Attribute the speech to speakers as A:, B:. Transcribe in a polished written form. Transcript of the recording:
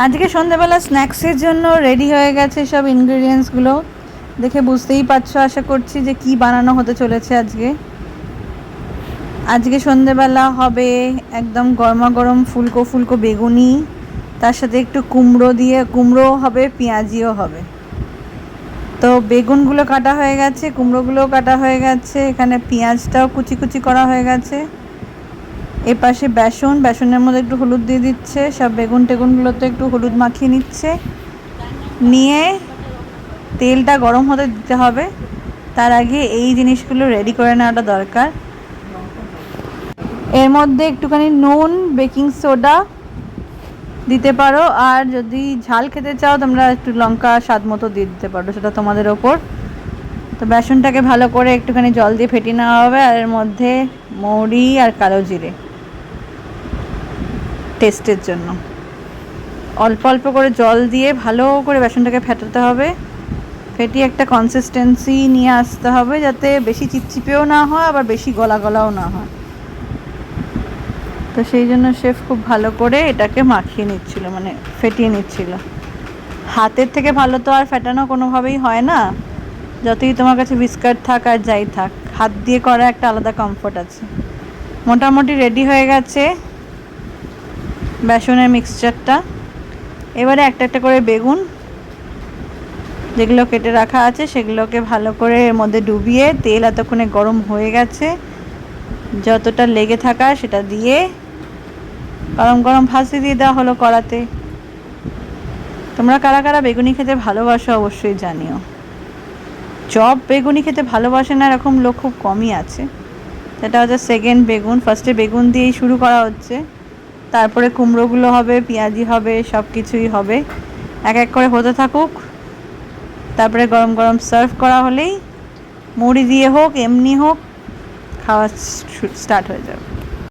A: আজকে সন্ধ্যাবেলা স্ন্যাক্সের জন্য রেডি হয়ে গেছে সব ইনগ্রেডিয়েন্টসগুলো। দেখে বুঝতেই পারছো আশা করছি যে কি বানানো হতে চলেছে আজকে। আজকে সন্ধ্যাবেলা হবে একদম গরমা গরম ফুলকো ফুলকো বেগুনি, তার সাথে একটু কুমড়ো হবে, পেঁয়াজিও হবে। তো বেগুনগুলো কাটা হয়ে গেছে, কুমড়োগুলোও কাটা হয়ে গেছে, এখানে পেঁয়াজটাও কুচি কুচি করা হয়ে গেছে। এ পাশে বেসনের মধ্যে একটু হলুদ দিয়ে দিচ্ছে, সব টেগুনগুলোতে একটু হলুদ মাখিয়ে নিচ্ছে, নিয়ে তেলটা গরম হতে দিতে হবে। তার আগে এই জিনিসগুলো রেডি করে নেওয়াটা দরকার। এর মধ্যে একটুখানি নুন, বেকিং সোডা দিতে পারো, আর যদি ঝাল খেতে চাও তোমরা একটু লঙ্কা স্বাদ মতো দিয়ে দিতে পারো, সেটা তোমাদের ওপর। তো বেসনটাকে ভালো করে একটুখানি জল দিয়ে ফেটিয়ে নেওয়া হবে, আর এর মধ্যে মৌরি আর কালো জিরে টেস্টের জন্য অল্প অল্প করে জল দিয়ে ভালো করে বেসনটাকে ফেটাতে হবে। ফেটিয়ে একটা কনসিস্টেন্সি নিয়ে আসতে হবে, যাতে বেশি চিপচিপেও না হয় আবার বেশি গলা গলাও না হয়। তো সেই জন্য শেফ খুব ভালো করে এটাকে মাখিয়ে নিচ্ছিল, মানে ফেটিয়ে নিচ্ছিল। হাতের থেকে ভালো তো আর ফেটানো কোনোভাবেই হয় না, যতই তোমার কাছে বিস্কাট থাক আর যাই থাক, হাত দিয়ে করা একটা আলাদা কমফোর্ট আছে। মোটামুটি রেডি হয়ে গেছে বেসনের মিক্সচারটা। এবারে একটা একটা করে বেগুন যেগুলো কেটে রাখা আছে সেগুলোকে ভালো করে এর মধ্যে ডুবিয়ে, তেল এতক্ষণে গরম হয়ে গেছে, যতটা লেগে থাকা সেটা দিয়ে গরম গরম ভাজতে দিয়ে দেওয়া হলো কড়াতে। তোমরা কারা কারা বেগুনি খেতে ভালোবাসো অবশ্যই জানিও। চপ বেগুনি খেতে ভালোবাসে না এরকম লোক খুব কমই আছে। সেটা হচ্ছে সেকেন্ড বেগুন, ফার্স্টে বেগুন দিয়েই শুরু করা হচ্ছে, তারপরে কুমড়োগুলো হবে, পেঁয়াজি হবে, সব কিছুই হবে। এক এক করে হতে থাকুক, তারপরে গরম গরম সার্ভ করা হলেই মুড়ি দিয়ে হোক এমনি হোক খাওয়া স্টার্ট হয়ে যাবে।